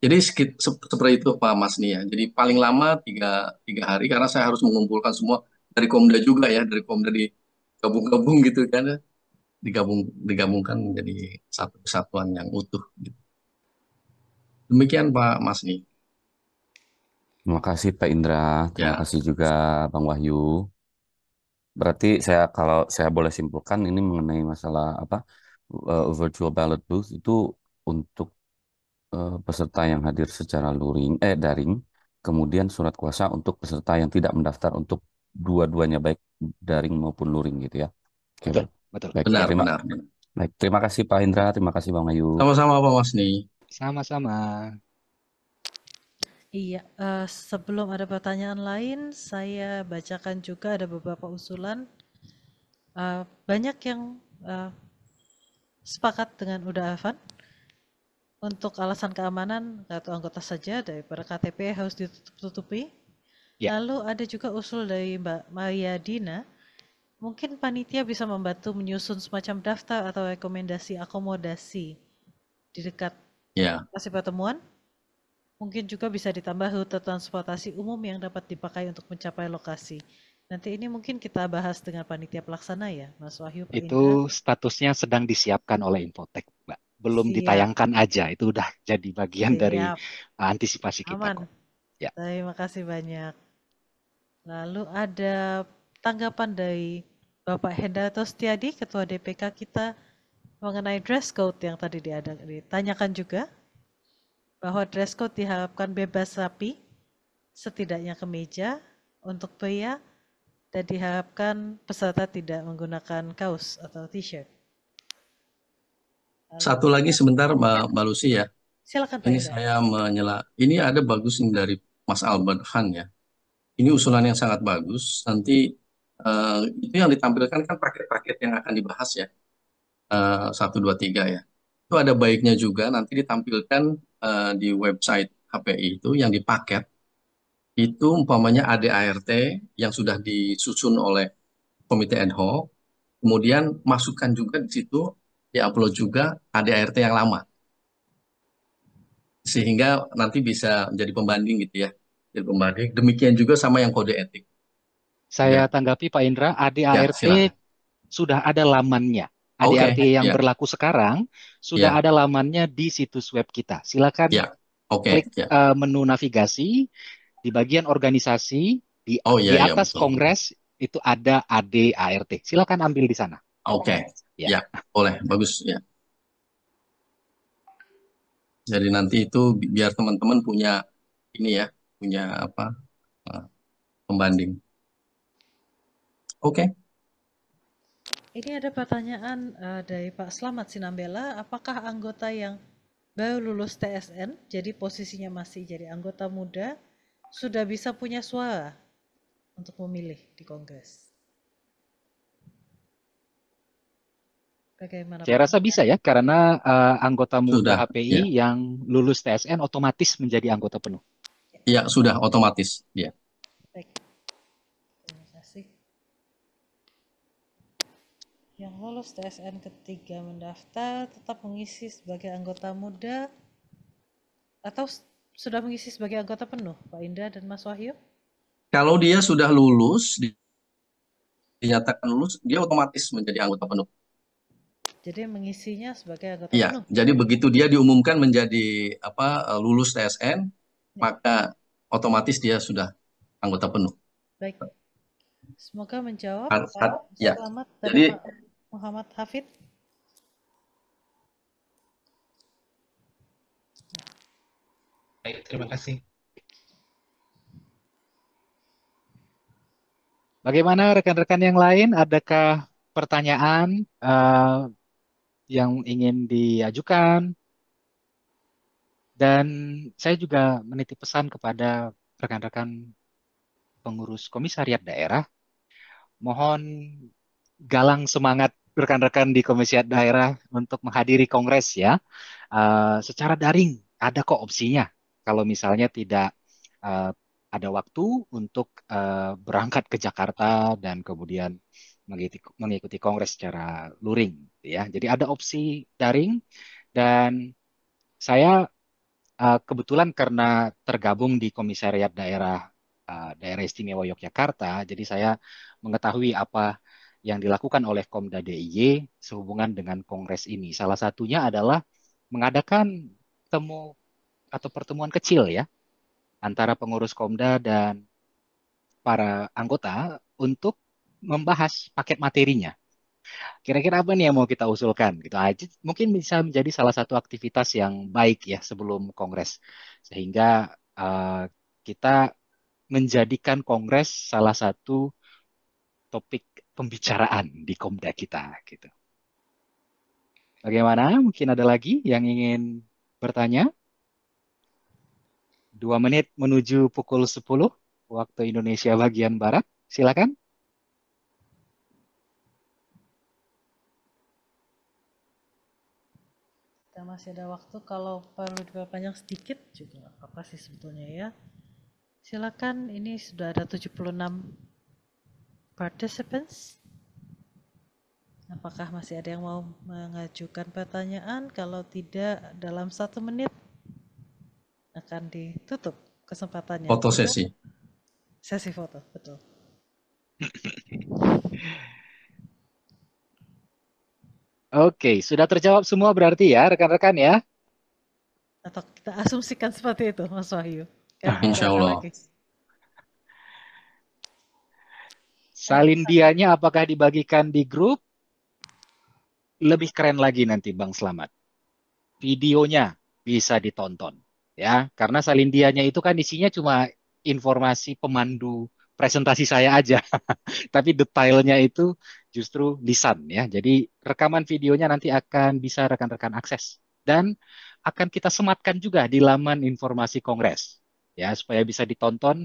Jadi seperti itu Pak Mas Nia. Jadi paling lama tiga hari karena saya harus mengumpulkan semua dari Komda juga ya, dari Komda digabung-gabung gitu kan, ya. Digabungkan menjadi satu kesatuan yang utuh. Gitu. Demikian Pak Mas Nia. Terima kasih Pak Indra, terima Ya. kasih juga Bang Wahyu. Berarti kalau saya boleh simpulkan ini mengenai masalah apa virtual ballot booth itu untuk peserta yang hadir secara daring, kemudian surat kuasa untuk peserta yang tidak mendaftar untuk dua-duanya baik daring maupun luring gitu ya. Oke, Betul, betul. baik. Benar, Terima, benar. baik. Terima kasih Pak Indra, terima kasih Bang Ayu. Sama-sama Pak Masni. Sama-sama. Iya, sebelum ada pertanyaan lain, saya bacakan juga ada beberapa usulan. Banyak yang sepakat dengan Uda Afan untuk alasan keamanan atau anggota saja daripada KTP harus ditutup-tutupi. Ya. Lalu ada juga usul dari Mbak Maria Dina, mungkin panitia bisa membantu menyusun semacam daftar atau rekomendasi akomodasi di dekat Ya, lokasi pertemuan. Mungkin juga bisa ditambah rute transportasi umum yang dapat dipakai untuk mencapai lokasi. Nanti ini mungkin kita bahas dengan panitia pelaksana ya, Mas Wahyu, Pak Indra. Itu statusnya sedang disiapkan oleh Infotek, Mbak. Belum Siap. ditayangkan aja, itu udah jadi bagian dari Siap. antisipasi kita Aman. kok. Ya. Terima kasih banyak. Lalu ada tanggapan dari Bapak Hendarto Setiadi, Ketua DPK kita, mengenai dress code yang tadi ditanyakan juga, bahwa dress code diharapkan bebas rapi, setidaknya kemeja untuk pria, dan diharapkan peserta tidak menggunakan kaos atau t-shirt. satu lagi sebentar Mbak Lucy ya. Silakan Pak Ini Indra. saya ini ada bagus nih dari Mas Albert Han ya. Ini usulan yang sangat bagus. Nanti itu yang ditampilkan kan paket-paket yang akan dibahas ya. 1, 2, 3 ya. Itu ada baiknya juga nanti ditampilkan di website HPI itu yang dipaket. Itu umpamanya ADART yang sudah disusun oleh komite ad hoc. Kemudian masukkan juga di situ, di-upload juga ADART yang lama. Sehingga nanti bisa menjadi pembanding gitu ya. Jadi pembanding. Demikian juga sama yang kode etik. Saya tanggapi Pak Indra, Ya, ADART silakan. sudah ada lamannya. Oke, ADART yang ya, berlaku sekarang sudah ya, ada lamannya di situs web kita. Silakan ya. Oke, klik ya. menu navigasi di bagian organisasi di Oh iya, ya, atas betul. Kongres itu ada ADART. Silakan ambil di sana. Oke, Ya. ya, boleh, bagus ya. Jadi nanti itu biar teman-teman punya ini ya, punya apa pembanding. Oke. Ini ada pertanyaan dari Pak Slamet Sinambela, apakah anggota yang baru lulus TSN, jadi posisinya masih jadi anggota muda, sudah bisa punya suara untuk memilih di Kongres? Bagaimana Saya Pak? rasa bisa ya, karena anggota muda Sudah, HPI yang lulus TSN otomatis menjadi anggota penuh. Ya, sudah otomatis. Ya. Baik. Terima kasih. Yang lulus TSN ketiga mendaftar tetap mengisi sebagai anggota muda atau sudah mengisi sebagai anggota penuh, Pak Indra dan Mas Wahyu? Kalau dia sudah lulus, dinyatakan lulus, dia otomatis menjadi anggota penuh. Jadi mengisinya sebagai anggota Iya, penuh. jadi begitu dia diumumkan menjadi lulus TSN, maka otomatis dia sudah anggota penuh. Baik. Semoga menjawab Ya. Selamat dan Jadi Pak Muhammad Hafid. Baik, terima kasih. Bagaimana rekan-rekan yang lain? Adakah pertanyaan yang ingin diajukan? Dan saya juga menitip pesan kepada rekan-rekan pengurus komisariat daerah, mohon galang semangat rekan-rekan di komisariat daerah untuk menghadiri kongres ya. Secara daring ada kok opsinya. Kalau misalnya tidak ada waktu untuk berangkat ke Jakarta dan kemudian mengikuti kongres secara luring, ya. Jadi ada opsi daring dan saya kebetulan karena tergabung di Komisariat Daerah Istimewa Yogyakarta, jadi saya mengetahui apa yang dilakukan oleh Komda DIY sehubungan dengan kongres ini. Salah satunya adalah mengadakan temu atau pertemuan kecil ya antara pengurus Komda dan para anggota untuk membahas paket materinya. Kira-kira apa nih yang mau kita usulkan gitu aja. Mungkin bisa menjadi salah satu aktivitas yang baik ya sebelum kongres. Sehingga kita menjadikan kongres salah satu topik pembicaraan di Komda kita gitu. Bagaimana? Mungkin ada lagi yang ingin bertanya? 2 menit menuju pukul 10 waktu Indonesia bagian Barat. Silakan. Kita masih ada waktu, kalau perlu diperpanjang sedikit juga nggak apa-apa sih sebetulnya ya. Silakan, ini sudah ada 76 participants. Apakah masih ada yang mau mengajukan pertanyaan? Kalau tidak, dalam 1 menit akan ditutup kesempatannya. Foto Sudah? sesi. Sesi foto, betul. Oke, sudah terjawab semua berarti ya rekan-rekan ya. Atau kita asumsikan seperti itu, Mas Wahyu. Kan tidak Insya ada Allah. lagi. Salindianya apakah dibagikan di grup? Lebih keren lagi nanti Bang Slamet. Videonya bisa ditonton ya, karena salindianya itu kan isinya cuma informasi pemandu presentasi saya aja. Tapi detailnya itu justru lisan ya. Jadi rekaman videonya nanti akan bisa rekan-rekan akses dan akan kita sematkan juga di laman informasi Kongres ya, supaya bisa ditonton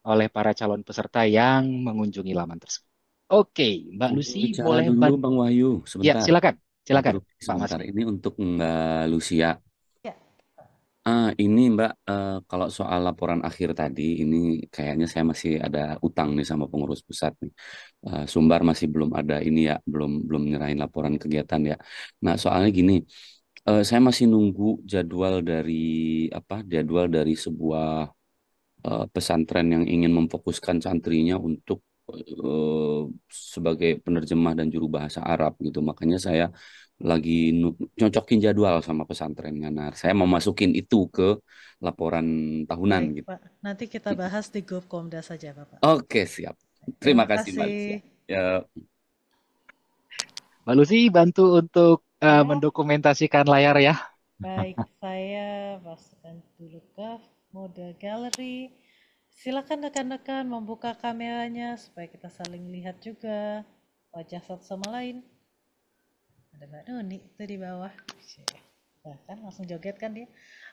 oleh para calon peserta yang mengunjungi laman tersebut. Oke, Mbak Lucy Bicara boleh dulu bantu? Bang Wahyu, Ya, sebentar. silakan. Silakan, Interupsi Pak sebentar. Masmi. Ini untuk Mbak Lucia. Ya. Ini Mbak, kalau soal laporan akhir tadi, ini kayaknya saya masih ada utang nih sama pengurus pusat nih. Sumbar masih belum ada ini ya, belum belum nyerahin laporan kegiatan ya. Nah, soalnya gini, saya masih nunggu jadwal dari sebuah pesantren yang ingin memfokuskan santrinya untuk eh, sebagai penerjemah dan juru bahasa Arab gitu. Makanya saya lagi nyocokin jadwal sama pesantrennya. Nah, saya mau masukin itu ke laporan tahunan Baik, gitu. Pak. Nanti kita bahas di grup Komda saja, Bapak. Oke, siap. Terima Terima kasih Mbak Lucia. kasih. Ya, Mbak Lucy bantu untuk Ya, mendokumentasikan layar ya. baik. Saya masukkan dulu ke mode gallery. Silakan rekan-rekan membuka kameranya supaya kita saling lihat juga wajah satu sama lain. Ada Mbak Nuni itu di bawah. Bahkan langsung joget kan dia.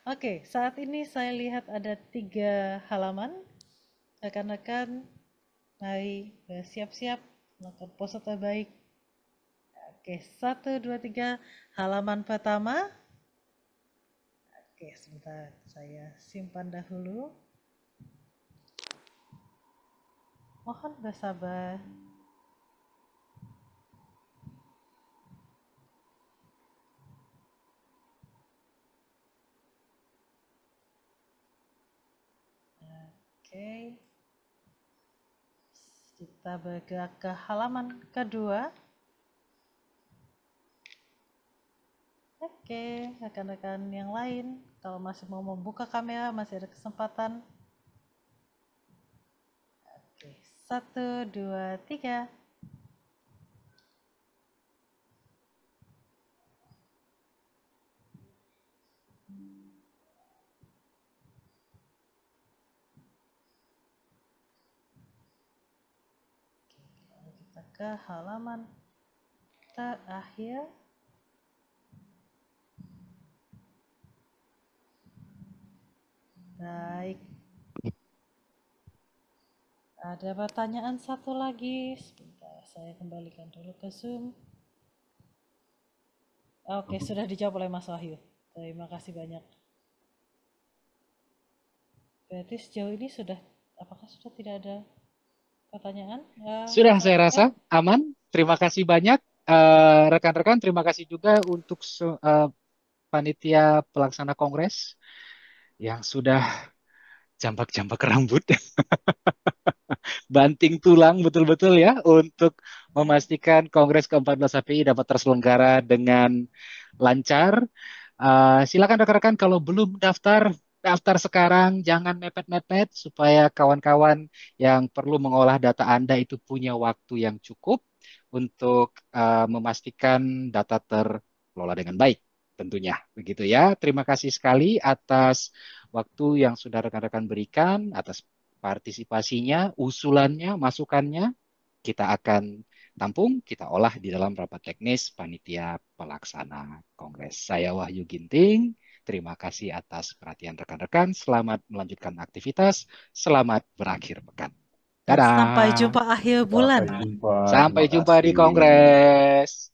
Oke, saat ini saya lihat ada 3 halaman. Rekan-rekan, mari bersiap-siap melakukan pose terbaik. Oke, 1, 2, 3. Halaman pertama. Oke, sebentar saya simpan dahulu. Mohon bersabar. Oke. Kita bergerak ke halaman kedua. Oke, rekan-rekan yang lain, kalau masih mau membuka kamera, masih ada kesempatan. Oke, 1, 2, 3. Lalu kita ke halaman terakhir. Baik. Ada pertanyaan satu lagi. Sebentar, saya kembalikan dulu ke Zoom. Oke, sudah dijawab oleh Mas Wahyu. Terima kasih banyak. Berarti sejauh ini apakah sudah tidak ada pertanyaan? Sudah saya rasa aman. Terima kasih banyak rekan-rekan. Terima kasih juga untuk panitia pelaksana kongres yang sudah jambak-jambak rambut, banting tulang betul-betul ya untuk memastikan Kongres ke-14 HPI dapat terselenggara dengan lancar. Silakan rekan-rekan kalau belum daftar, daftar sekarang, jangan mepet-mepet supaya kawan-kawan yang perlu mengolah data Anda itu punya waktu yang cukup untuk memastikan data terkelola dengan baik. Tentunya begitu ya. Terima kasih sekali atas waktu yang sudah rekan-rekan berikan, atas partisipasinya, usulannya, masukannya. kita akan tampung, kita olah di dalam rapat teknis panitia pelaksana Kongres. Saya Wahyu Ginting, terima kasih atas perhatian rekan-rekan. Selamat melanjutkan aktivitas, selamat berakhir pekan. Dan sampai Dadah. jumpa akhir bulan. Sampai jumpa. Sampai Terima jumpa di kasih. Kongres.